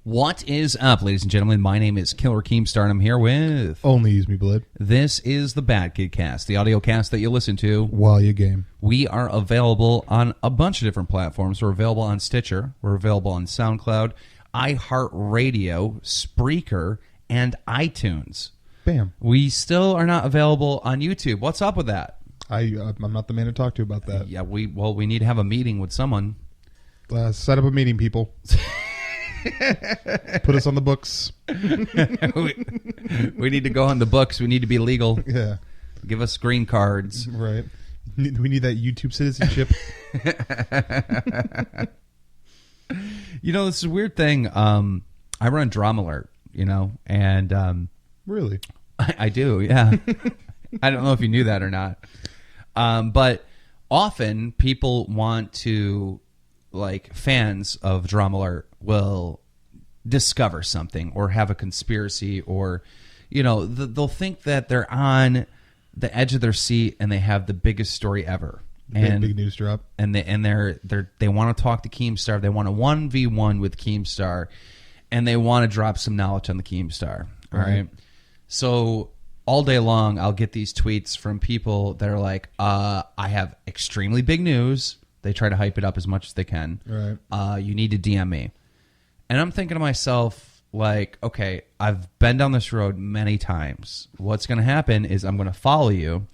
What is up, ladies and gentlemen? My name is KillerKeemstar, and I'm here with... OnlyusemeBlade. This is the BadKidCast, the audio cast that you listen to while you game. We are available on a bunch of different platforms. We're available on Stitcher. We're available on SoundCloud, iHeartRadio, Spreaker, and iTunes. Bam. We still are not available on YouTube. What's up with that? I'm not the man to talk to about that. Yeah, we need to have a meeting with someone. Set up a meeting, people. Put us on the books. we need to go on the books. We need to be legal. Yeah. Give us green cards. Right. We need that YouTube citizenship. You know, this is a weird thing. I run Drama Alert, and... Really? I do, yeah. I don't know if you knew that or not. But often people want to... like fans of Drama Alert will discover something or have a conspiracy, or they'll think that they're on the edge of their seat and they have the biggest story ever, big news drop, and they want to talk to Keemstar. They want a 1v1 with Keemstar, and they want to drop some knowledge on the Keemstar. All right. So all day long I'll get these tweets from people that are like, I have extremely big news. They try to hype it up as much as they can. Right. You need to DM me. And I'm thinking to myself, like, okay, I've been down this road many times. What's going to happen is I'm going to follow you,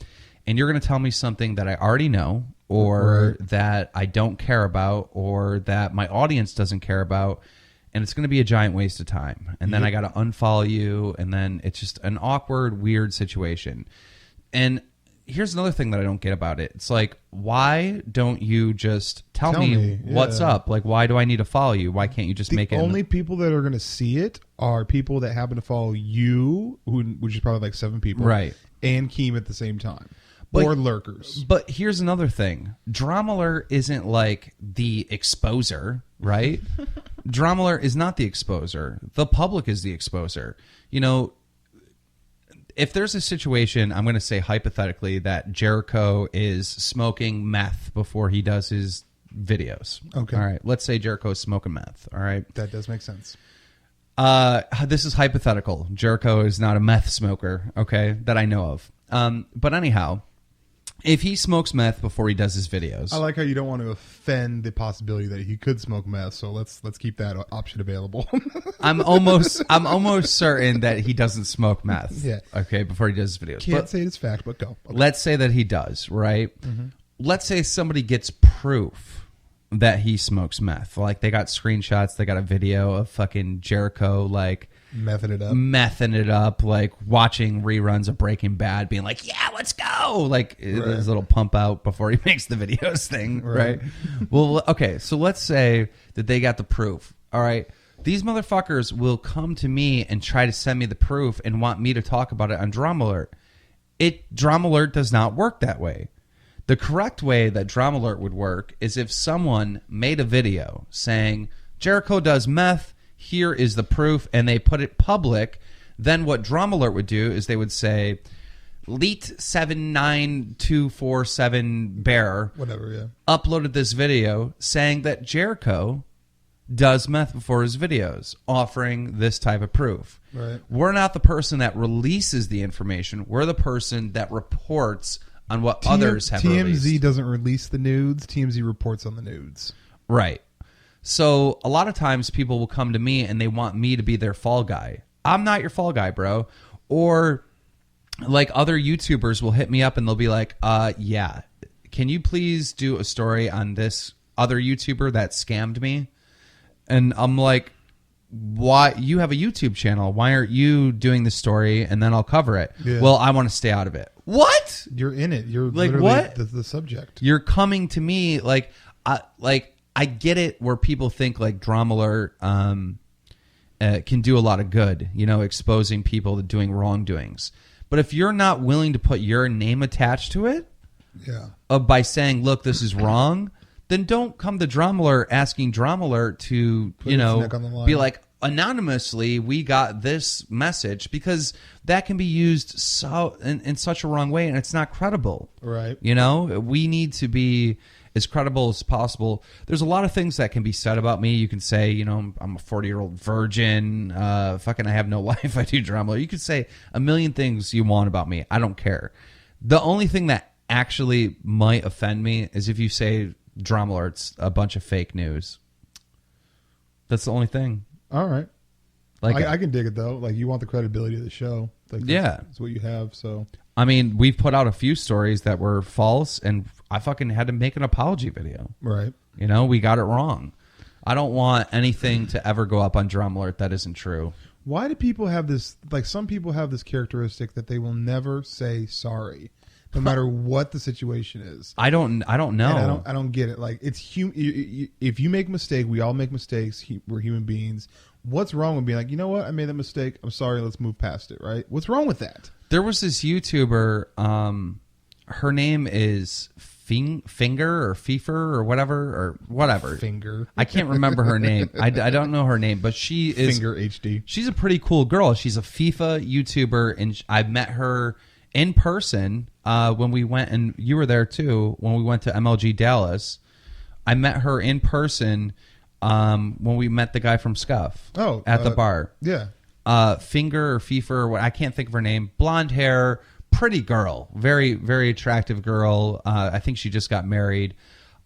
and you're going to tell me something that I already know, or that I don't care about, or that my audience doesn't care about, and it's going to be a giant waste of time. And then I got to unfollow you, and then it's just an awkward, weird situation. And here's another thing that I don't get about it. It's like, why don't you just tell me what's up? Like, why do I need to follow you? Why can't you just make it? The only people that are going to see it are people that happen to follow you, which is probably like 7 people. Right. And Keem at the same time. Or lurkers. But here's another thing. Drama Alert isn't like the exposer, right? Drama Alert is not the exposer. The public is the exposer. If there's a situation, I'm going to say hypothetically that Jericho is smoking meth before he does his videos. Okay. All right. Let's say Jericho's smoking meth. All right. That does make sense. This is hypothetical. Jericho is not a meth smoker, okay, that I know of. But anyhow, if he smokes meth before he does his videos. I like how you don't want to offend the possibility that he could smoke meth, so let's keep that option available. I'm almost certain that he doesn't smoke meth. Yeah. Okay, before he does his videos. Can't say it's fact, but go. Okay. Let's say that he does, right? Mm-hmm. Let's say somebody gets proof that he smokes meth. Like, they got screenshots, they got a video of fucking Jericho, like, mething it up, like watching reruns of Breaking Bad, being like, yeah, let's go, like his little pump out before he makes the videos thing, right? Well, okay, so let's say that they got the proof. All right, these motherfuckers will come to me and try to send me the proof and want me to talk about it on Drama Alert. Drama Alert does not work that way. The correct way that Drama Alert would work is if someone made a video saying Jericho does meth, here is the proof, and they put it public. Then what Drama Alert would do is they would say, Leet 79247 bearer uploaded this video saying that Jericho does meth before his videos, offering this type of proof. Right. We're not the person that releases the information. We're the person that reports on what others have released. TMZ doesn't release the nudes. TMZ reports on the nudes. Right. So a lot of times people will come to me and they want me to be their fall guy. I'm not your fall guy, bro. Or like other YouTubers will hit me up and they'll be like, yeah, can you please do a story on this other YouTuber that scammed me? And I'm like, why? You have a YouTube channel. Why aren't you doing the story and then I'll cover it? Yeah. Well, I want to stay out of it. What? You're in it. You're like, literally what? The subject. You're coming to me like, I get it where people think like Drama Alert can do a lot of good, exposing people to doing wrongdoings. But if you're not willing to put your name attached to it, by saying, look, this is wrong, then don't come to Drama Alert asking Drama Alert to, be like, anonymously, we got this message, because that can be used in such a wrong way, and it's not credible. Right. We need to be... as credible as possible. There's a lot of things that can be said about me. You can say, you know, I'm a 40-year-old virgin. Fucking, I have no life. I do drama. You could say a million things you want about me. I don't care. The only thing that actually might offend me is if you say Drama Lord's a bunch of fake news. That's the only thing. All right. Like I can dig it though. Like you want the credibility of the show. Like that's what you have. So I mean, we've put out a few stories that were false, and I fucking had to make an apology video. Right. You know, we got it wrong. I don't want anything to ever go up on Drama Alert that isn't true. Why do people have this? Like some people have this characteristic that they will never say sorry, no matter what the situation is. I don't know. And I don't get it. Like it's if you make a mistake, we all make mistakes. We're human beings. What's wrong with being like, you know what? I made that mistake. I'm sorry. Let's move past it. Right? What's wrong with that? There was this YouTuber. Her name is Finger or Fefer or whatever. Finger. I can't remember her name. I don't know her name, but she is Finger HD. She's a pretty cool girl. She's a FIFA YouTuber, and I met her in person when we went, and you were there too, when we went to MLG Dallas. I met her in person when we met the guy from Scuff at the bar. Yeah. Finger or Fefer, I can't think of her name. Blonde hair, pretty girl. Very, very attractive girl. I think she just got married.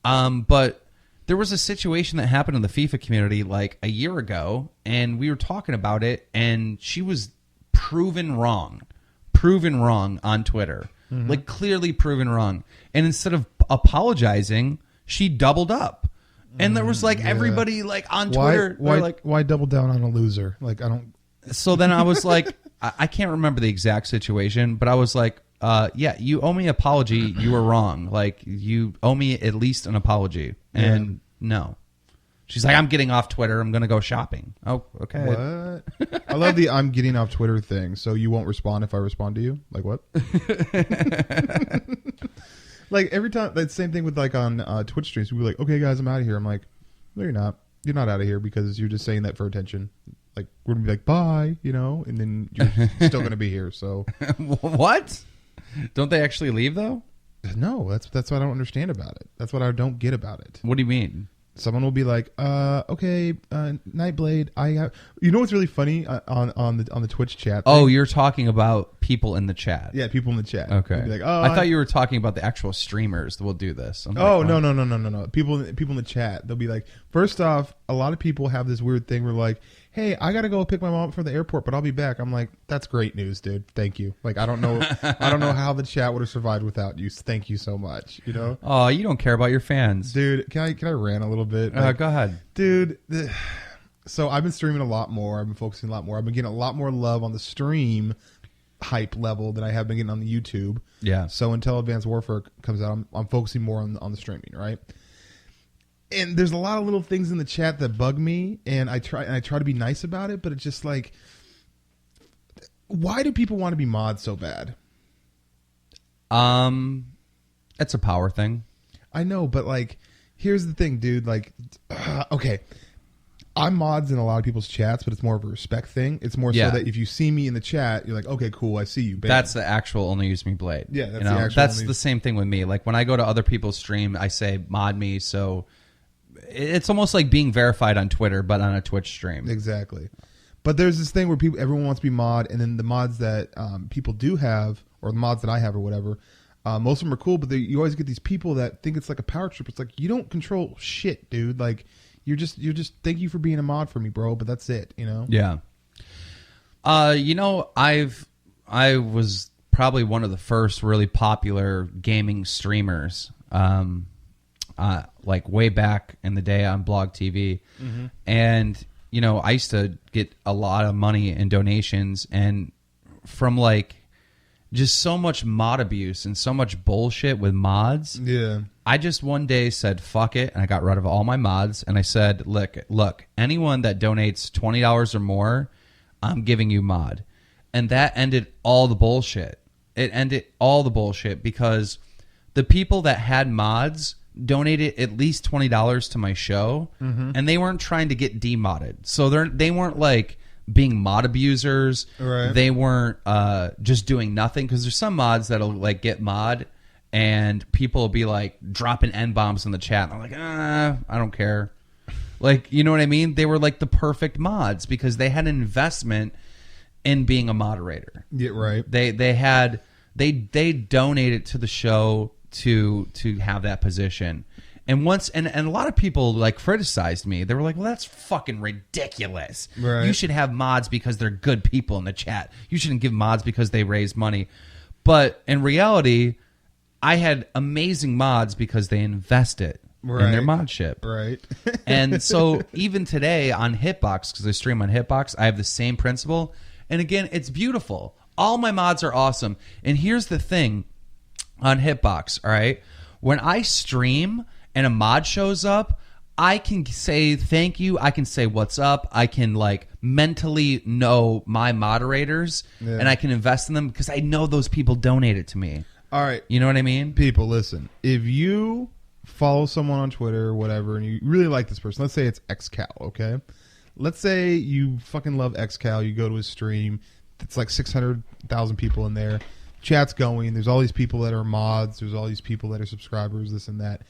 But there was a situation that happened in the FIFA community like a year ago, and we were talking about it, and she was proven wrong on Twitter. Mm-hmm. Like clearly proven wrong. And instead of apologizing, she doubled up. And there was like everybody like on Twitter. Why double down on a loser? Like I don't. So then I was like, I can't remember the exact situation, but I was like, yeah, you owe me an apology. You were wrong. Like you owe me at least an apology. And no. She's like, I'm getting off Twitter. I'm going to go shopping. Oh, okay. What? I love the I'm getting off Twitter thing. So you won't respond if I respond to you? Like what? Like every time, that same thing with like on Twitch streams. We'll be like, okay, guys, I'm out of here. I'm like, no, you're not. You're not out of here because you're just saying that for attention. Like we're going to be like, bye, you know, and then you're still going to be here. So what? Don't they actually leave though? No, that's what I don't understand about it. That's what I don't get about it. What do you mean? Someone will be like, okay, Nightblade, I have. You know what's really funny on the Twitch chat? Oh, you're talking about people in the chat. Yeah, people in the chat. Okay. Be like, oh, I thought you were talking about the actual streamers that will do this. No. People in the chat. They'll be like, first off, a lot of people have this weird thing where like, hey, I gotta go pick my mom up from the airport, but I'll be back. I'm like, that's great news, dude. Thank you. Like, I don't know how the chat would have survived without you. Thank you so much. You know? Oh, you don't care about your fans, dude. Can I rant a little bit? Like, go ahead, dude. So I've been streaming a lot more. I've been focusing a lot more. I've been getting a lot more love on the stream hype level than I have been getting on the YouTube. Yeah. So until Advanced Warfare comes out, I'm focusing more on the streaming, right? And there's a lot of little things in the chat that bug me, and I try to be nice about it, but it's just like, why do people want to be mods so bad? It's a power thing. I know, but like, here's the thing, dude. Like, okay, I'm mods in a lot of people's chats, but it's more of a respect thing. It's more so that if you see me in the chat, you're like, okay, cool, I see you. Bam. That's the actual OnlyusemeBlade. Yeah, that's the actual. That's the same thing with me. Like when I go to other people's stream, I say mod me, so it's almost like being verified on Twitter, but on a Twitch stream. Exactly. But there's this thing where everyone wants to be mod, and then the mods that people do have, or the mods that I have or whatever, most of them are cool, but you always get these people that think it's like a power trip. It's like, you don't control shit, dude. Like, you're just thank you for being a mod for me, bro, but that's it, you know? Yeah. You know, I was probably one of the first really popular gaming streamers. Like way back in the day on Blog TV. Mm-hmm. And, you know, I used to get a lot of money in donations, and from like just so much mod abuse and so much bullshit with mods. Yeah. I just one day said, fuck it. And I got rid of all my mods. And I said, look, anyone that donates $20 or more, I'm giving you mod. And that ended all the bullshit. It ended all the bullshit because the people that had mods donated at least $20 to my show, and they weren't trying to get demodded. So they weren't like being mod abusers. Right. They weren't just doing nothing, because there's some mods that'll like get mod and people will be like dropping N-bombs in the chat. I'm like, I don't care. Like, you know what I mean? They were like the perfect mods because they had an investment in being a moderator. Yeah, right. They donated to the show to have that position. And a lot of people like criticized me. They were like, well, that's fucking ridiculous. Right. You should have mods because they're good people in the chat. You shouldn't give mods because they raise money. But in reality, I had amazing mods because they invested in their modship. Right. And so even today on Hitbox, because I stream on Hitbox, I have the same principle. And again, it's beautiful. All my mods are awesome. And here's the thing on Hitbox, all right? When I stream and a mod shows up, I can say thank you. I can say what's up. I can like mentally know my moderators and I can invest in them because I know those people donated to me. All right. You know what I mean? People, listen. If you follow someone on Twitter or whatever and you really like this person, let's say it's XCal, okay? Let's say you fucking love XCal. You go to his stream. It's like 600,000 people in there. Chat's going. There's all these people that are mods. There's all these people that are subscribers, this and that.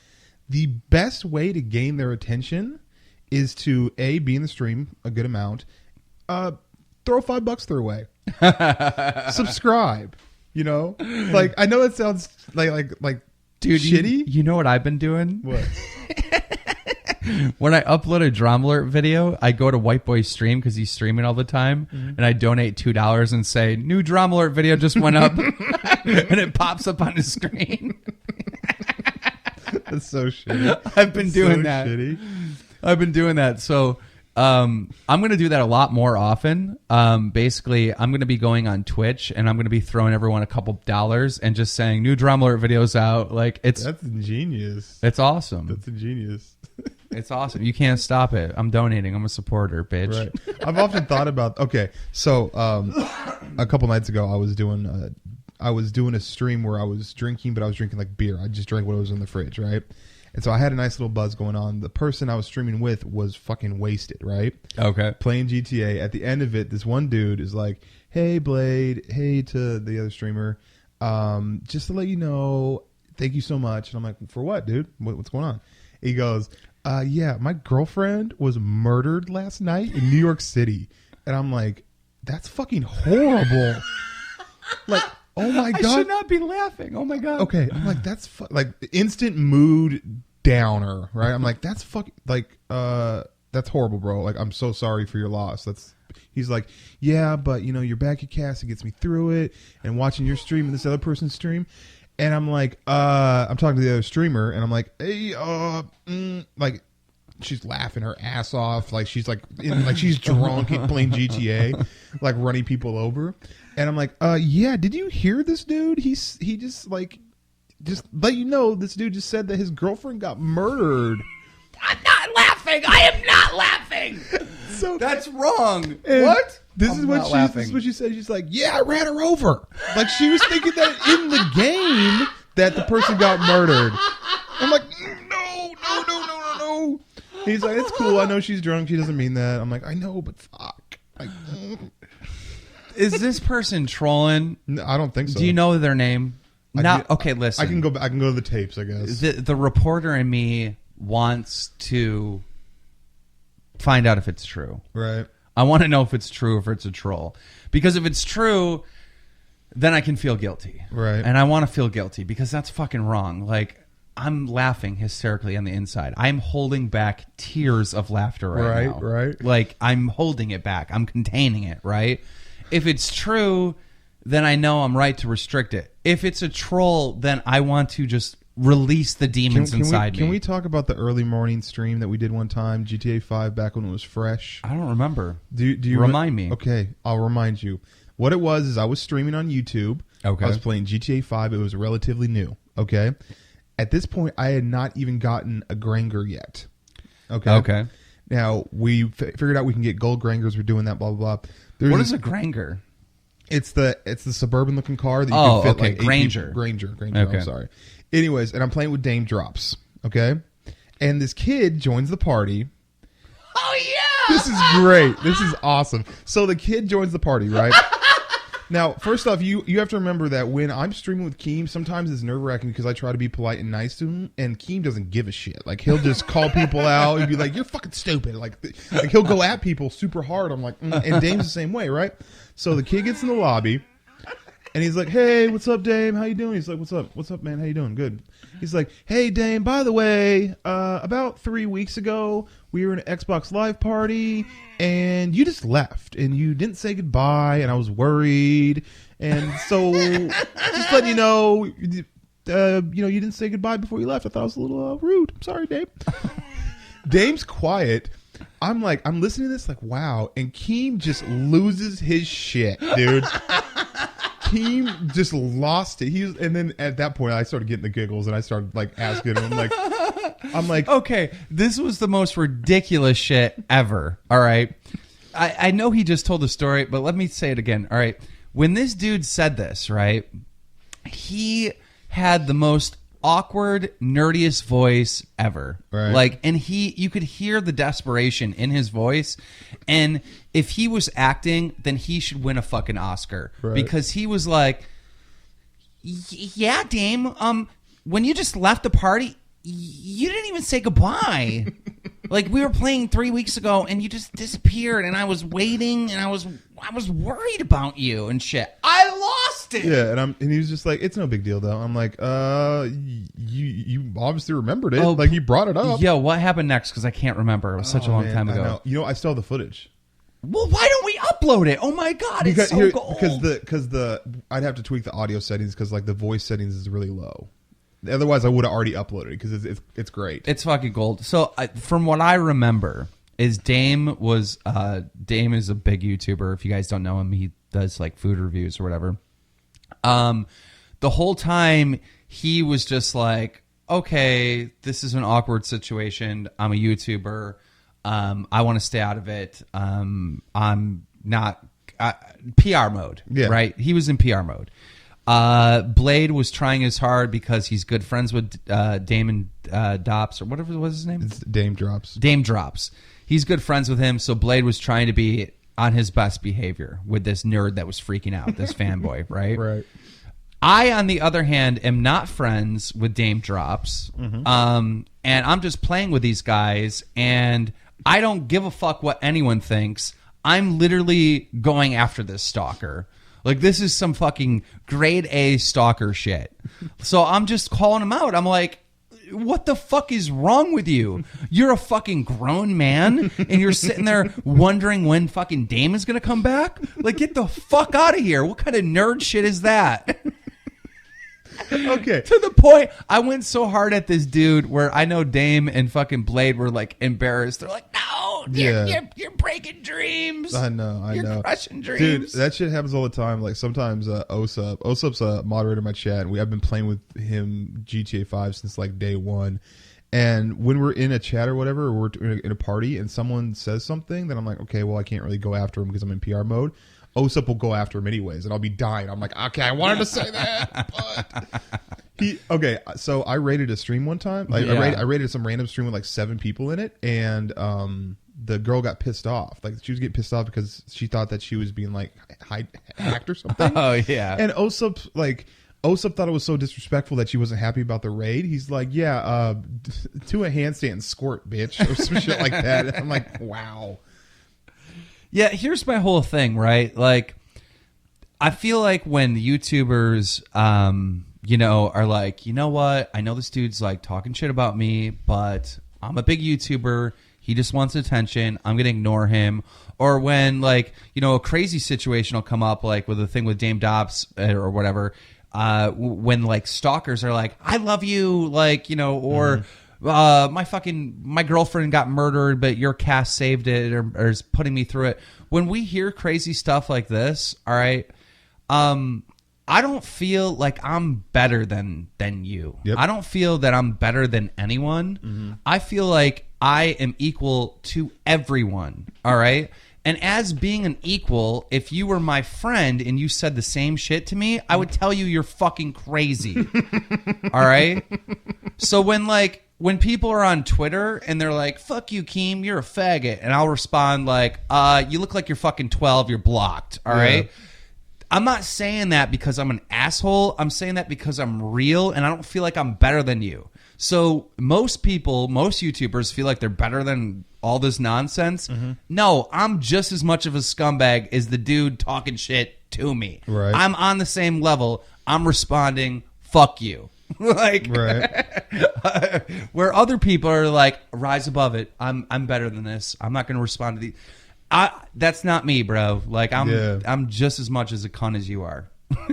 The best way to gain their attention is to, A, be in the stream a good amount. Throw $5 their way. Subscribe. You know? Like, I know it sounds like dude, shitty. You know what I've been doing? What? When I upload a Drama Alert video, I go to White Boy's stream because he's streaming all the time, and I donate $2 and say, new Drama Alert video just went up, and it pops up on the screen. That's so shitty. I've been doing that. Shitty. I've been doing that. So I'm going to do that a lot more often. Basically, I'm going to be going on Twitch, and I'm going to be throwing everyone a couple dollars and just saying, new Drama Alert videos out. Like, that's ingenious. It's awesome. That's ingenious. It's awesome. You can't stop it. I'm donating. I'm a supporter, bitch. Right. I've often thought about. Okay, so a couple nights ago, I was doing a stream where I was drinking, but I was drinking like beer. I just drank what was in the fridge, right? And so I had a nice little buzz going on. The person I was streaming with was fucking wasted, right? Okay. Playing GTA. At the end of it, this one dude is like, "Hey, Blade. Hey," to the other streamer. Just to let you know, thank you so much. And I'm like, for what, dude? What's going on? He goes, yeah, my girlfriend was murdered last night in New York City. And I'm like, that's fucking horrible. Like, oh my God. I should not be laughing. Oh my God. Okay. I'm like, that's like instant mood downer, right? I'm like, that's fucking like, that's horrible, bro. Like, I'm so sorry for your loss. He's like, yeah, but you know, your BadKidCast, it gets me through it. And watching your stream and this other person's stream. And I'm like, I'm talking to the other streamer, and I'm like, hey, like, she's laughing her ass off, like she's like, she's drunk and playing GTA, like running people over. And I'm like, yeah, did you hear this dude? He just like, just let you know, this dude just said that his girlfriend got murdered. I'm not laughing. I am not laughing. So that's wrong. What? This is what she said. She's like, yeah, I ran her over. Like she was thinking that in the game that the person got murdered. I'm like, no. He's like, it's cool. I know she's drunk. She doesn't mean that. I'm like, I know, but fuck. Like, is this person trolling? No, I don't think so. Do you know their name? Okay, listen. I can go to the tapes, I guess. The reporter in me wants to find out if it's true. Right. I want to know if it's true or if it's a troll. Because if it's true, then I can feel guilty. Right. And I want to feel guilty because that's fucking wrong. Like, I'm laughing hysterically on the inside. I'm holding back tears of laughter right now. Right. Like, I'm holding it back. I'm containing it, right? If it's true, then I know I'm right to restrict it. If it's a troll, then I want to just release the demons inside me. Can we talk about the early morning stream that we did one time, GTA 5, back when it was fresh? I don't remember. Do you remind me? Okay, I'll remind you. What it was is I was streaming on YouTube. Okay. I was playing GTA 5. It was relatively new. Okay. At this point, I had not even gotten a Granger yet. Okay. Okay. Now, we figured out we can get gold Grangers. We're doing that, blah, blah, blah. What is a Granger? It's the suburban looking car that you can fit okay. like Granger. Granger. Okay. I'm sorry. Anyways, and I'm playing with Dame Drops. Okay. And this kid joins the party. Oh, yeah. This is great. This is awesome. So the kid joins the party, right? Now, first off, you have to remember that when I'm streaming with Keem, sometimes it's nerve-wracking because I try to be polite and nice to him, and Keem doesn't give a shit. Like, he'll just call people out and be like, you're fucking stupid. Like he'll go at people super hard. I'm like, and Dame's the same way, right? So the kid gets in the lobby, and he's like, hey, what's up, Dame? How you doing? He's like, what's up? What's up, man? How you doing? Good. He's like, hey, Dame, by the way, about 3 weeks ago, we were in an Xbox Live party, and you just left, and you didn't say goodbye, and I was worried, and so just letting you know, you didn't say goodbye before you left. I thought it was a little rude. I'm sorry, Dame. Dame's quiet. I'm listening to this like, wow, and Keem just loses his shit, dude. Keem just lost it. And then at that point, I started getting the giggles, and I started like asking him, I'm like, okay, this was the most ridiculous shit ever. All right, I know he just told the story, but let me say it again. All right, when this dude said this, right, he had the most awkward, nerdiest voice ever. Right. Like, and you could hear the desperation in his voice. And if he was acting, then he should win a fucking Oscar. Right. Because he was like, yeah, Dame, when you just left the party, you didn't even say goodbye. Like, we were playing 3 weeks ago, and you just disappeared, and I was waiting, and I was worried about you and shit. I lost it. Yeah, and he was just like, it's no big deal though. I'm like, you obviously remembered it. Oh, like, you brought it up. Yo, what happened next? Because I can't remember. It was such a long time ago. I know. You know, I still have the footage. Well, why don't we upload it? Oh my god, it's so gold. Because I'd have to tweak the audio settings because like the voice settings is really low. Otherwise, I would have already uploaded it because it's great. It's fucking gold. So, from what I remember, is Dame is a big YouTuber. If you guys don't know him, he does like food reviews or whatever. The whole time he was just like, okay, this is an awkward situation. I'm a YouTuber. I want to stay out of it. I'm not PR mode, right? He was in PR mode. Blade was trying as hard because he's good friends with Damon Dops or whatever was his name. It's Dame Drops. Dame Drops. He's good friends with him, so Blade was trying to be on his best behavior with this nerd that was freaking out, this fanboy, right? Right. I, on the other hand, am not friends with Dame Drops, and I'm just playing with these guys, and I don't give a fuck what anyone thinks. I'm literally going after this stalker. Like, this is some fucking grade A stalker shit. So I'm just calling him out. I'm like, what the fuck is wrong with you? You're a fucking grown man, and you're sitting there wondering when fucking Dame is going to come back? Like, get the fuck out of here. What kind of nerd shit is that? Okay. To the point, I went so hard at this dude where I know Dame and fucking Blade were like embarrassed. They're like, no, you're breaking dreams. I know. You're crushing dreams. Dude, that shit happens all the time. Like, sometimes Osup's a moderator in my chat, and I've been playing with him GTA 5 since like day one. And when we're in a chat or whatever, or we're in a party and someone says something, then I'm like, okay, well, I can't really go after him because I'm in PR mode. Osup will go after him anyways, and I'll be dying. I'm like, okay, I wanted to say that, but okay. So I rated a stream one time. I rated some random stream with like 7 people in it, and the girl got pissed off. Like, she was getting pissed off because she thought that she was being like hacked or something. Oh yeah. And Osup thought it was so disrespectful that she wasn't happy about the raid. He's like, yeah, do a handstand and squirt, bitch, or some shit like that. And I'm like, wow. Yeah, here's my whole thing, right? Like, I feel like when YouTubers, are like, you know what? I know this dude's like talking shit about me, but I'm a big YouTuber. He just wants attention. I'm going to ignore him. Or when, like, a crazy situation will come up, like with the thing with Dame Dobbs or whatever, when, like, stalkers are like, I love you, like, or... my girlfriend got murdered, but your cast saved it or is putting me through it. When we hear crazy stuff like this, all right, I don't feel like I'm better than you. Yep. I don't feel that I'm better than anyone. Mm-hmm. I feel like I am equal to everyone, all right? And as being an equal, if you were my friend and you said the same shit to me, I would tell you you're fucking crazy. All right? So when people are on Twitter and they're like, fuck you, Keem, you're a faggot. And I'll respond like, you look like you're fucking 12, you're blocked. All right? I'm not saying that because I'm an asshole. I'm saying that because I'm real and I don't feel like I'm better than you. So most people, most YouTubers feel like they're better than all this nonsense. No, I'm just as much of a scumbag as the dude talking shit to me. Right. I'm on the same level. I'm responding, fuck you. Like, where other people are like, rise above it. I'm better than this. I'm not going to respond to these. That's not me, bro. Like, I'm just as much as a cunt as you are.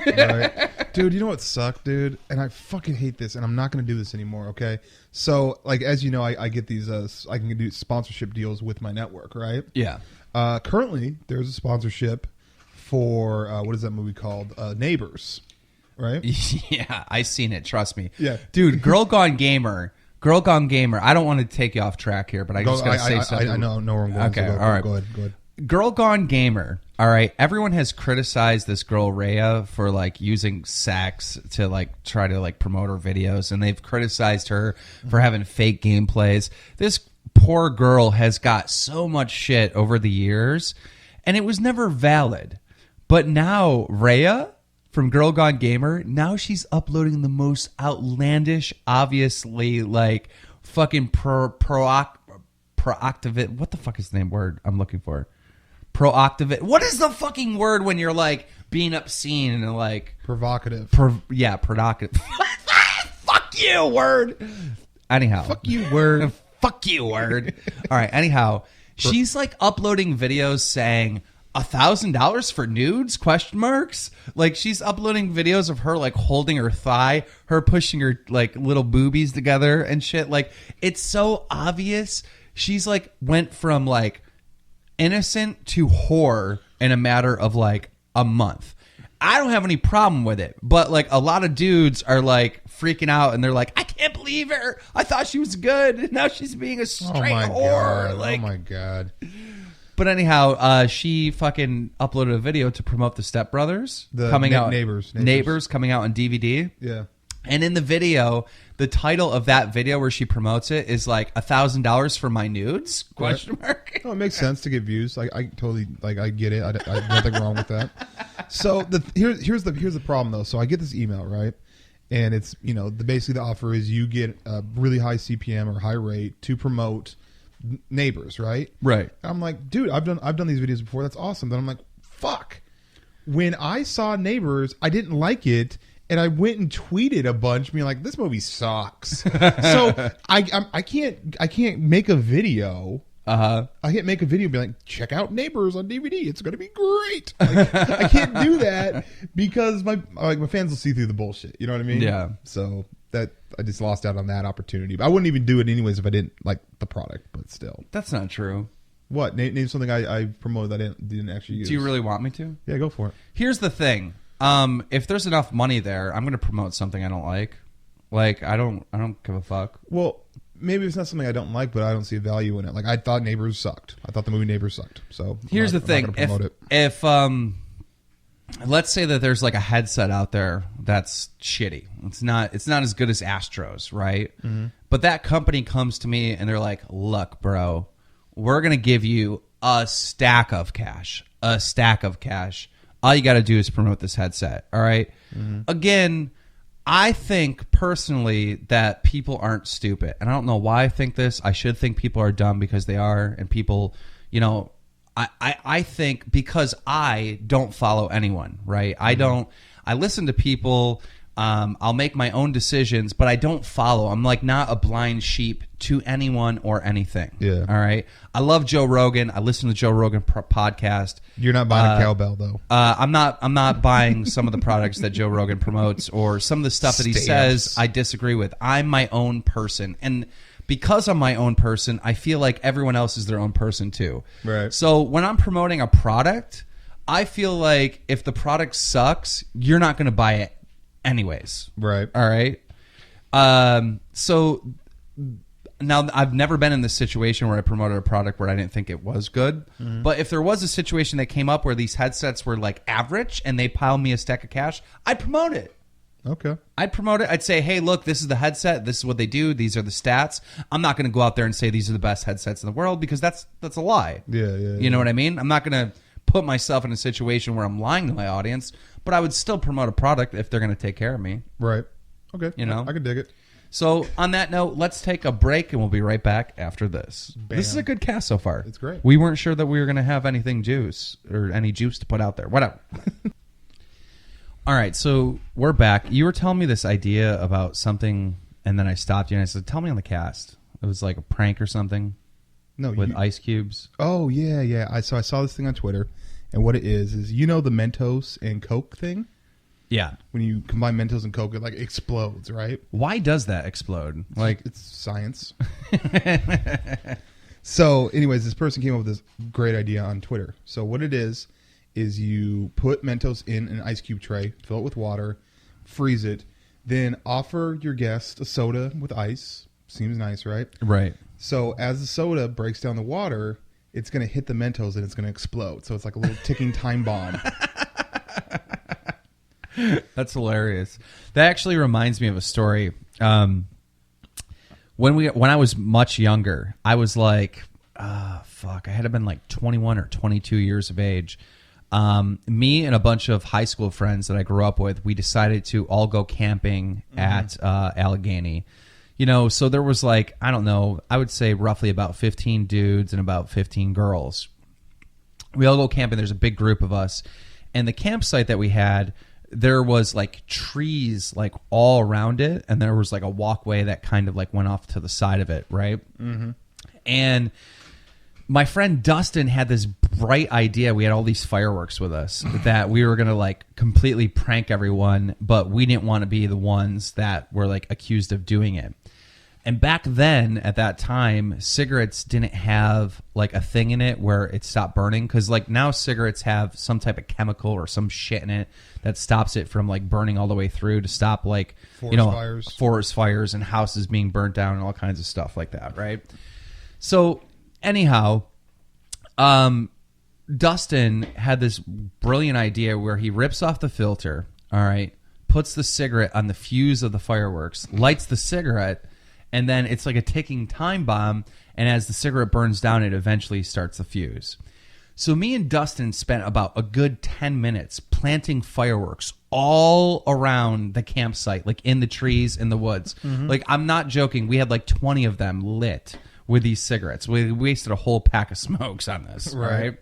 Right. Dude, you know what sucked, dude? And I fucking hate this, and I'm not going to do this anymore, okay? So, like, as you know, I get these, I can do sponsorship deals with my network, right? Yeah. Currently, there's a sponsorship for, what is that movie called? Neighbors, right? Yeah, I seen it. Trust me. Yeah. Dude, Girl Gone Gamer. I don't want to take you off track here, but I just got to say something. I know where I'm going. Okay, so all right. Go ahead. Girl Gone Gamer. All right. Everyone has criticized this girl Rhea for like using sex to like try to like promote her videos, and they've criticized her for having fake gameplays. This poor girl has got so much shit over the years, and it was never valid. But now Rhea from Girl Gone Gamer, now she's uploading the most outlandish, obviously like fucking proactivate. What the fuck is the name word I'm looking for? Proactivate. What is the fucking word when you're like being obscene and like provocative? Provocative. Fuck you, word. Anyhow, fuck you, word. Fuck you, word. All right. Anyhow, she's like uploading videos saying $1,000 for nudes? Question marks. Like she's uploading videos of her like holding her thigh, her pushing her like little boobies together and shit. Like it's so obvious. She's like went from like innocent to whore in a matter of like a month. I don't have any problem with it, but like a lot of dudes are like freaking out and they're like, I can't believe her. I thought she was good. And now she's being a straight whore. God. Like, oh my God. But anyhow, she fucking uploaded a video to promote the Step Brothers coming out. Neighbors coming out on DVD. Yeah. And in the video, the title of that video where she promotes it is like $1,000 for my nudes? Question mark. Oh, it makes sense to get views. I totally like. I get it. I nothing wrong with that. So here's the problem though. So I get this email, right, and it's basically the offer is you get a really high CPM or high rate to promote Neighbors, right? Right. And I'm like, dude, I've done these videos before. That's awesome. Then I'm like, fuck. When I saw Neighbors, I didn't like it. And I went and tweeted a bunch, being like, "This movie sucks." So I can't make a video. I can't make a video, be like, "Check out Neighbors on DVD. It's going to be great." Like, I can't do that because my fans will see through the bullshit. You know what I mean? Yeah. So that I just lost out on that opportunity. But I wouldn't even do it anyways if I didn't like the product. But still, that's not true. What? Name something I promoted that I didn't actually use. Do you really want me to? Yeah, go for it. Here's the thing. If there's enough money there, I'm going to promote something I don't like. Like, I don't give a fuck. Well, maybe it's not something I don't like, but I don't see a value in it. Like, I thought Neighbors sucked. I thought the movie Neighbors sucked. So here's the thing. If let's say that there's like a headset out there that's shitty. It's not as good as Astro's, right? Mm-hmm. But that company comes to me and they're like, "Look, bro, we're going to give you a stack of cash. All you got to do is promote this headset." All right. Mm-hmm. Again, I think personally that people aren't stupid. And I don't know why I think this. I should think people are dumb because they are. And people, I think because I don't follow anyone, right? Mm-hmm. I listen to people. I'll make my own decisions, but I don't follow. I'm like not a blind sheep to anyone or anything. Yeah. All right. I love Joe Rogan. I listen to Joe Rogan podcast. You're not buying a cowbell though. I'm not buying some of the products that Joe Rogan promotes or some of the stuff that he says I disagree with. I'm my own person. And because I'm my own person, I feel like everyone else is their own person too. Right. So when I'm promoting a product, I feel like if the product sucks, you're not going to buy it anyways. Right. All right. So now I've never been in this situation where I promoted a product where I didn't think it was good. Mm-hmm. But if there was a situation that came up where these headsets were like average and they piled me a stack of cash, I'd promote it. Okay. I'd promote it. I'd say, hey, look, this is the headset. This is what they do. These are the stats. I'm not going to go out there and say these are the best headsets in the world because that's a lie. Yeah. You know what I mean? I'm not going to put myself in a situation where I'm lying to my audience, but I would still promote a product if they're going to take care of me. Right. Okay. You know? I can dig it. So on that note, let's take a break and we'll be right back after this. Bam. This is a good cast so far. It's great. We weren't sure that we were going to have anything juice or any juice to put out there. Whatever. All right. So we're back. You were telling me this idea about something and then I stopped you and I said, tell me on the cast. It was like a prank or something. No, with ice cubes. Oh yeah. I saw this thing on Twitter, and what it is the Mentos and Coke thing. Yeah, when you combine Mentos and Coke, it like explodes, right? Why does that explode? Like it's science. So, anyways, this person came up with this great idea on Twitter. So what it is you put Mentos in an ice cube tray, fill it with water, freeze it, then offer your guest a soda with ice. Seems nice, right? Right. So as the soda breaks down the water, it's going to hit the Mentos and it's going to explode. So it's like a little ticking time bomb. That's hilarious. That actually reminds me of a story. When I was much younger, I was like, I had to have been like 21 or 22 years of age. Me and a bunch of high school friends that I grew up with, we decided to all go camping at Allegheny. You know, so there was like, I don't know, I would say roughly about 15 dudes and about 15 girls. We all go camping. There's a big group of us. And the campsite that we had, there was like trees like all around it. And there was like a walkway that kind of like went off to the side of it, right? Mm-hmm. And my friend Dustin had this bright idea. We had all these fireworks with us that we were going to like completely prank everyone, but we didn't want to be the ones that were like accused of doing it. And back then, at that time, cigarettes didn't have like a thing in it where it stopped burning. Because like now cigarettes have some type of chemical or some shit in it that stops it from like burning all the way through to stop like forest fires and houses being burnt down and all kinds of stuff like that, right? So anyhow, Dustin had this brilliant idea where he rips off the filter, all right, puts the cigarette on the fuse of the fireworks, lights the cigarette, and then it's like a ticking time bomb, and as the cigarette burns down, it eventually starts the fuse. So me and Dustin spent about a good 10 minutes planting fireworks all around the campsite, like in the trees, in the woods. Mm-hmm. Like, I'm not joking. We had like 20 of them lit with these cigarettes. We wasted a whole pack of smokes on this, right?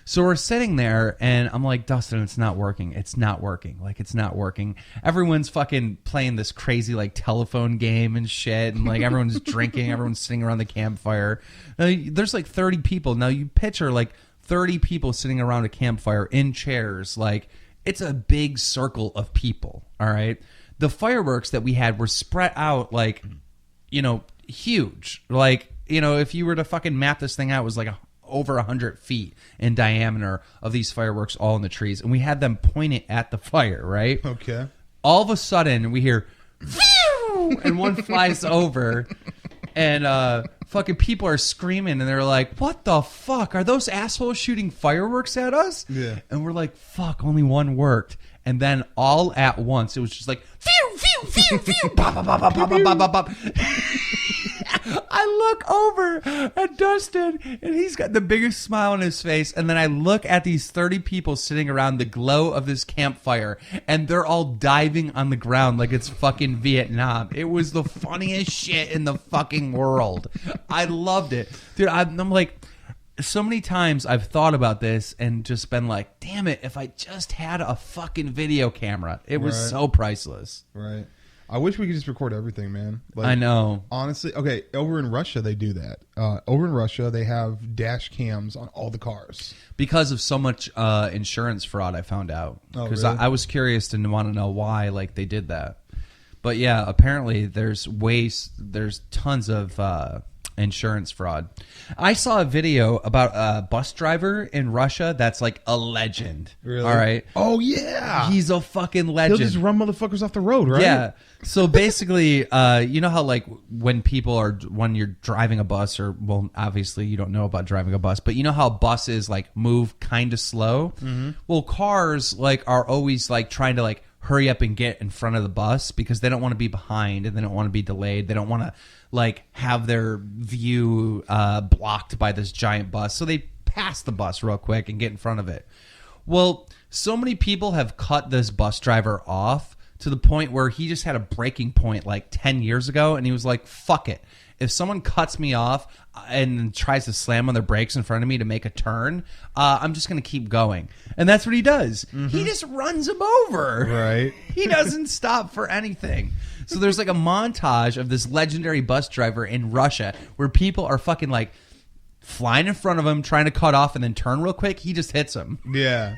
So we're sitting there, and I'm like, Dustin, it's not working. It's not working. Like, it's not working. Everyone's fucking playing this crazy, like, telephone game and shit, and, like, everyone's drinking. Everyone's sitting around the campfire. Now, there's, like, 30 people. Now, you picture, like, 30 people sitting around a campfire in chairs. Like, it's a big circle of people, all right? The fireworks that we had were spread out, like, you know, huge. Like, you know, if you were to fucking map this thing out, it was like over 100 feet in diameter of these fireworks all in the trees. And we had them pointed at the fire, right? Okay. All of a sudden, we hear, phew, and one flies over, and fucking people are screaming, and they're like, what the fuck? Are those assholes shooting fireworks at us? Yeah. And we're like, fuck, only one worked. And then all at once, it was just like, phew, phew, phew, phew, pop, pop, pop, pop, pop, pop, pop, pop. I look over at Dustin, and he's got the biggest smile on his face. And then I look at these 30 people sitting around the glow of this campfire, and they're all diving on the ground like it's fucking Vietnam. It was the funniest shit in the fucking world. I loved it. Dude, I'm like, so many times I've thought about this and just been like, damn it, if I just had a fucking video camera. It was so priceless. Right. I wish we could just record everything, man. Like, I know. Honestly, okay, over in Russia, they do that. Over in Russia, they have dash cams on all the cars. Because of so much insurance fraud, I found out. Because I was curious to want to know why like they did that. But yeah, apparently there's tons of insurance fraud. I saw a video about a bus driver in Russia that's like a legend. Really? All right. Oh, yeah. He's a fucking legend. He'll just run motherfuckers off the road, right? Yeah. So basically, you know how like when you're driving a bus, or well, obviously you don't know about driving a bus, but you know how buses like move kind of slow? Mm-hmm. Well, cars like are always like trying to like hurry up and get in front of the bus because they don't want to be behind and they don't want to be delayed. They don't want to like have their view blocked by this giant bus. So they past the bus real quick and get in front of it. Well, so many people have cut this bus driver off to the point where he just had a breaking point like 10 years ago, and he was like, fuck it. If someone cuts me off and tries to slam on their brakes in front of me to make a turn, I'm just going to keep going. And that's what he does. Mm-hmm. He just runs him over. Right. He doesn't stop for anything. So there's like a montage of this legendary bus driver in Russia where people are fucking like flying in front of him, trying to cut off and then turn real quick. He just hits him. Yeah.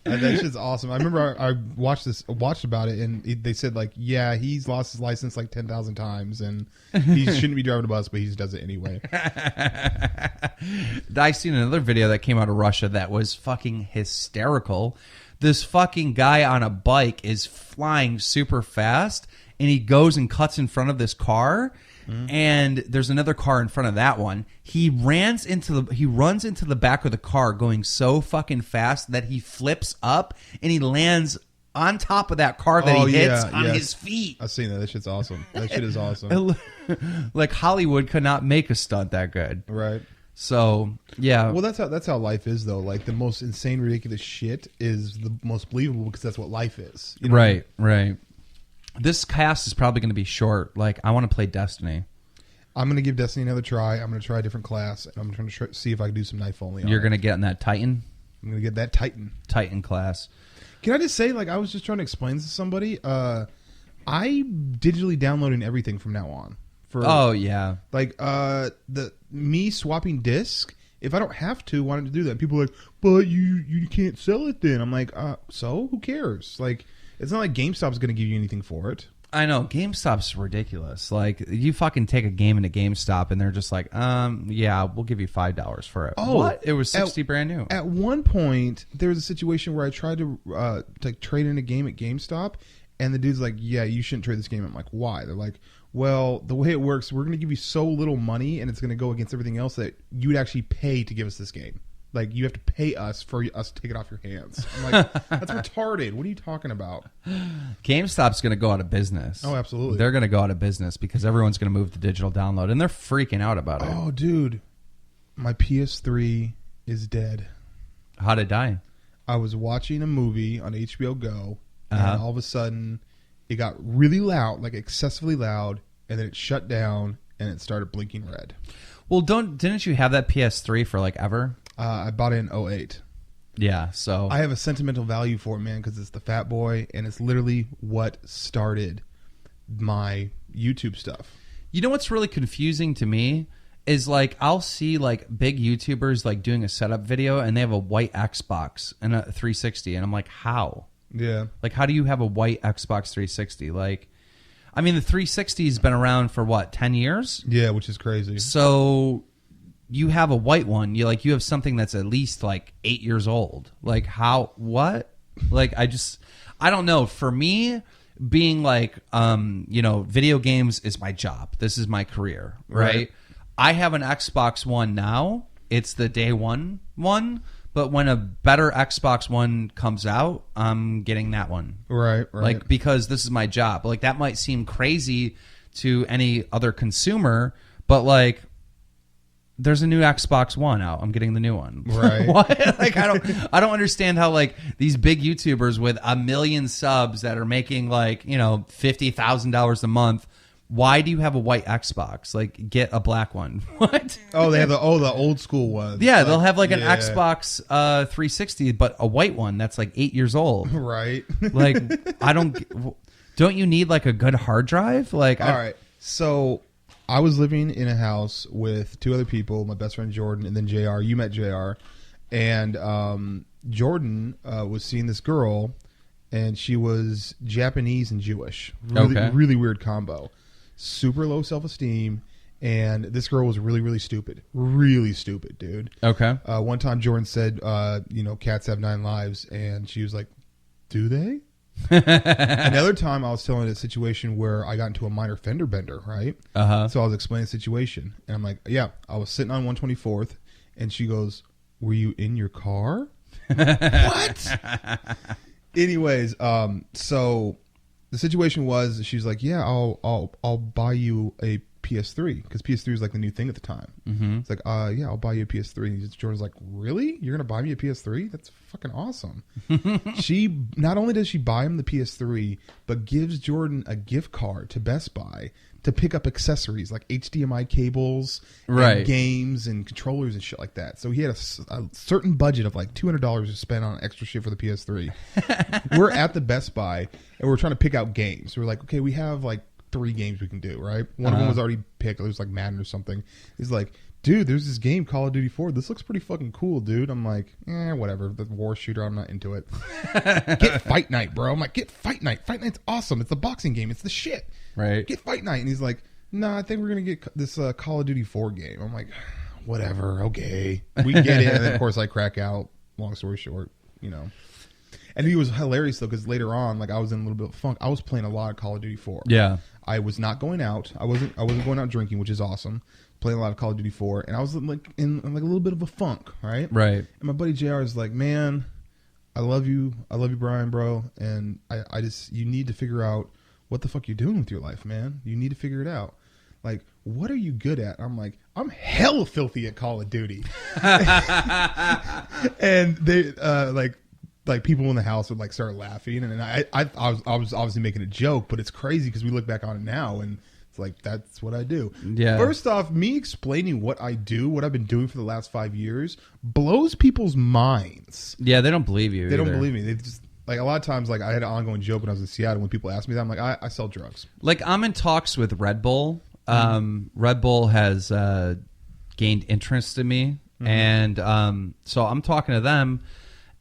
That shit's awesome. I remember I watched about it, and they said like, yeah, he's lost his license like 10,000 times, and he shouldn't be driving a bus, but he just does it anyway. I seen another video that came out of Russia that was fucking hysterical. This fucking guy on a bike is flying super fast, and he goes and cuts in front of this car. And there's another car in front of that one. He runs into the back of the car going so fucking fast that he flips up and he lands on top of that car that he hits on his feet. I've seen that. That shit's awesome. That shit is awesome. Like Hollywood could not make a stunt that good. Right. So, yeah. Well, that's how life is, though. Like, the most insane, ridiculous shit is the most believable because that's what life is. You know what I mean? Right. This cast is probably going to be short. Like, I want to play Destiny. I'm going to give Destiny another try. I'm going to try a different class, and I'm trying to see if I can do some knife only. You're going to get in that Titan? I'm going to get that Titan class. Can I just say, like, I was just trying to explain this to somebody. I digitally downloading everything from now on. Yeah. Like, me swapping disc, if I don't have to, why don't you do that? People are like, but you can't sell it then. I'm like, so? Who cares? Like, it's not like GameStop's going to give you anything for it. I know. GameStop's ridiculous. Like, you fucking take a game into GameStop and they're just like, yeah, we'll give you $5 for it. Oh, what? It was 60 brand new. At one point, there was a situation where I tried to like trade in a game at GameStop, and the dude's like, yeah, you shouldn't trade this game. I'm like, why? They're like, well, the way it works, we're going to give you so little money, and it's going to go against everything else that you would actually pay to give us this game. Like, you have to pay us for us to take it off your hands. I'm like, that's retarded. What are you talking about? GameStop's going to go out of business. Oh, absolutely. They're going to go out of business because everyone's going to move to digital download, and they're freaking out about it. Oh, dude. My PS3 is dead. How'd it die? I was watching a movie on HBO Go, and all of a sudden, it got really loud, like excessively loud, and then it shut down, and it started blinking red. Well, didn't you have that PS3 for like ever? I bought it in 2008. Yeah, so I have a sentimental value for it, man, because it's the Fat Boy, and it's literally what started my YouTube stuff. You know what's really confusing to me is like I'll see like big YouTubers like doing a setup video, and they have a white Xbox and a 360, and I'm like, how? Yeah. Like, how do you have a white Xbox 360? Like, I mean, the 360 has been around for what, 10 years? Yeah, which is crazy. So you have a white one. You have something that's at least like 8 years old. Like, how? What? Like, I don't know. For me, being like, video games is my job. This is my career, right? I have an Xbox One now. It's the day one. But when a better Xbox One comes out, I'm getting that one. Right. Like, because this is my job. Like, that might seem crazy to any other consumer, but like, there's a new Xbox One out. I'm getting the new one. Right. What? Like, I don't understand how like these big YouTubers with 1 million subs that are making like, $50,000 a month. Why do you have a white Xbox? Like, get a black one. What? Oh, they have the old school one. Yeah, they'll have like an Xbox 360, but a white one that's like 8 years old. Right. Like, don't you need like a good hard drive? Like, all right. So I was living in a house with two other people, my best friend Jordan and then JR. You met JR. And Jordan was seeing this girl, and she was Japanese and Jewish. Really weird combo. Super low self-esteem, and this girl was really, really stupid. Really stupid, dude. Okay. One time Jordan said, cats have 9 lives, and she was like, do they? Another time I was telling a situation where I got into a minor fender bender, right? So I was explaining the situation, and I'm like, yeah, I was sitting on 124th, and she goes, were you in your car? What? Anyways, so the situation was, she's like, yeah, I'll buy you a PS3 because PS3 was like the new thing at the time. Mm-hmm. It's like, yeah, I'll buy you a PS3. And Jordan's like, really? You're gonna buy me a PS3? That's fucking awesome. She not only does she buy him the PS3, but gives Jordan a gift card to Best Buy to pick up accessories like HDMI cables, and games and controllers and shit like that. So he had a certain budget of like $200 to spend on extra shit for the PS3. We're at the Best Buy and we're trying to pick out games. We're like, okay, we have like 3 games we can do, right? One of them was already picked. It was like Madden or something. He's like, dude, there's this game, Call of Duty 4. This looks pretty fucking cool, dude. I'm like, whatever. The war shooter, I'm not into it. Get Fight Night, bro. I'm like, get Fight Night. Fight Night's awesome. It's a boxing game. It's the shit. Right. Get Fight Night. And he's like, I think we're going to get this Call of Duty 4 game. I'm like, whatever. Okay. We get it. And then, of course, I crack out. Long story short, And he was hilarious, though, because later on, like, I was in a little bit of funk. I was playing a lot of Call of Duty 4. Yeah. I was not going out. I wasn't going out drinking, which is awesome. Playing a lot of Call of Duty 4. And I was like in like a little bit of a funk, right? Right. And my buddy JR is like, man, I love you. I love you, Brian, bro. And I just, you need to figure out what the fuck you're doing with your life, man. You need to figure it out. Like, what are you good at? I'm like, I'm hella filthy at Call of Duty. And they like people in the house would like start laughing, and I was obviously making a joke, but it's crazy because we look back on it now and it's like, that's what I do. Yeah. First off, me explaining what I do, what I've been doing for the last 5 years, blows people's minds. Yeah, they don't believe you. They don't believe me. They just, like, a lot of times, like, I had an ongoing joke when I was in Seattle when people ask me that. I'm like, I sell drugs. Like, I'm in talks with Red Bull. Red Bull has gained interest in me, and so I'm talking to them,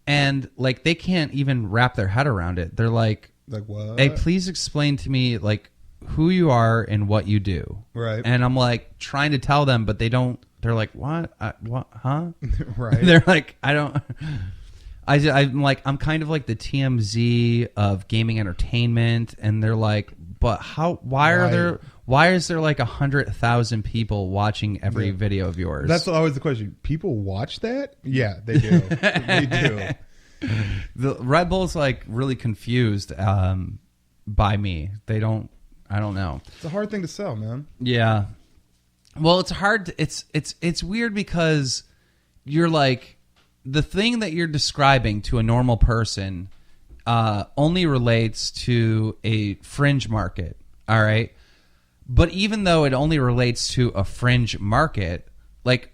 and like, they can't even wrap their head around it. They're like, what? Hey, please explain to me like who you are and what you do. Right. And I'm like trying to tell them, but they don't. They're like, what? What? Huh? Right. They're like, I don't. I'm like, I'm kind of like the TMZ of gaming entertainment, and they're like, but how? Why is there like 100,000 people watching every video of yours? That's always the question. People watch that? Yeah, they do. They do. The Red Bull's like really confused by me. They don't. I don't know. It's a hard thing to sell, man. Yeah. Well, it's hard. It's weird because you're like, the thing that you're describing to a normal person only relates to a fringe market. All right. But even though it only relates to a fringe market, like,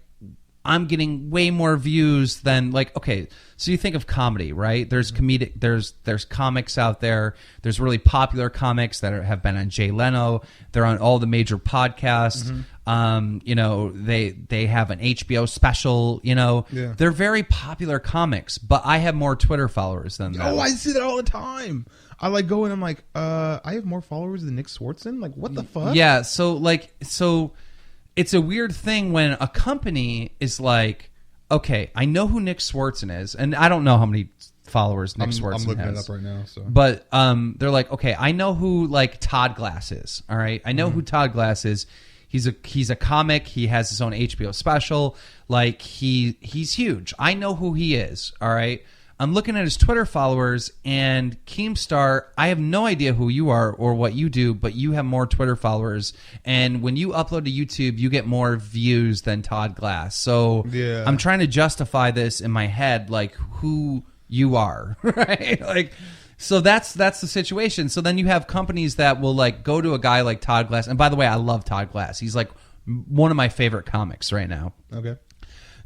I'm getting way more views than, like, okay, so you think of comedy, right? There's comedic, there's comics out there. There's really popular comics that have been on Jay Leno. They're on all the major podcasts. They have an HBO special. They're very popular comics. But I have more Twitter followers than them. Oh, I see that all the time. I like go and I'm like, I have more followers than Nick Swartzen. Like, what the fuck? Yeah. So it's a weird thing when a company is like, okay, I know who Nick Swartzen is, and I don't know how many followers Nick Swartzen has. I'm looking it up right now. So. But they're like, okay, I know who like Todd Glass is. All right, I know who Todd Glass is. He's a comic. He has his own HBO special. Like, he's huge. I know who he is. All right. I'm looking at his Twitter followers, and Keemstar, I have no idea who you are or what you do, but you have more Twitter followers. And when you upload to YouTube, you get more views than Todd Glass. So yeah. I'm trying to justify this in my head, like, who you are, right? Like, so that's the situation. So then you have companies that will like go to a guy like Todd Glass. And by the way, I love Todd Glass. He's like one of my favorite comics right now. Okay.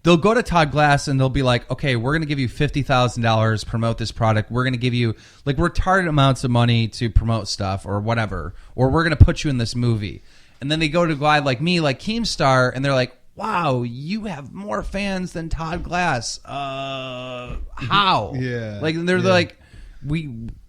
They'll go to Todd Glass and they'll be like, okay, we're going to give you $50,000, promote this product. We're going to give you like retarded amounts of money to promote stuff or whatever. Or we're going to put you in this movie. And then they go to a guy like me, like Keemstar, and they're like, wow, you have more fans than Todd Glass. How? Yeah. Like, they're like,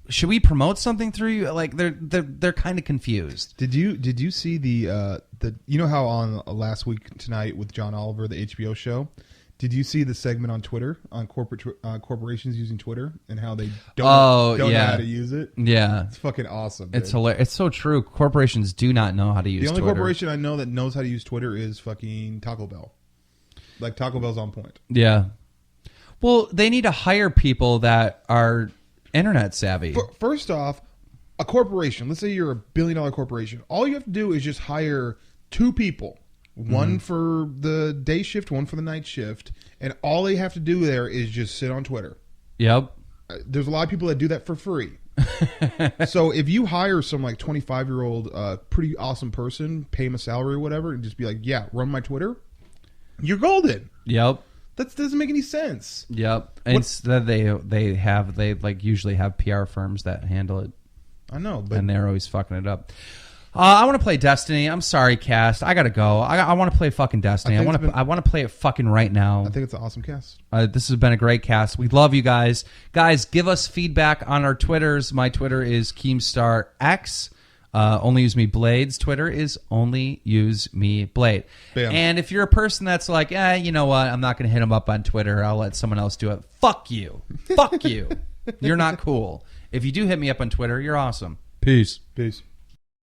should we promote something through you? Like, they're kind of confused. Did you see the you know how on Last Week Tonight with John Oliver, the HBO show, did you see the segment on Twitter on corporations using Twitter and how they don't know how to use it? Yeah, it's fucking awesome. Dude. It's hilarious. It's so true. Corporations do not know how to use Twitter. The only corporation I know that knows how to use Twitter is fucking Taco Bell. Like, Taco Bell's on point. Yeah. Well, they need to hire people that are internet savvy. First off, a corporation, let's say you're a $1 billion corporation, all you have to do is just hire 2 people, one for the day shift, one for the night shift, and all they have to do there is just sit on Twitter. Yep. There's a lot of people that do that for free. So if you hire some like 25-year-old pretty awesome person, pay him a salary or whatever, and just be like, yeah, run my Twitter, you're golden. Yep. That doesn't make any sense. Yep. Instead, they like usually have PR firms that handle it. I know, but and they're always fucking it up. I want to play Destiny. I'm sorry, cast. I gotta go. I want to play fucking Destiny. I want to play it fucking right now. I think it's an awesome cast. This has been a great cast. We love you guys. Guys, give us feedback on our Twitters. My Twitter is KeemstarX. OnlyusemeBlade's Twitter is OnlyusemeBlade. Bam. And if you're a person that's like, you know what? I'm not going to hit him up on Twitter. I'll let someone else do it. Fuck you. Fuck you. You're not cool. If you do hit me up on Twitter, you're awesome. Peace. Peace.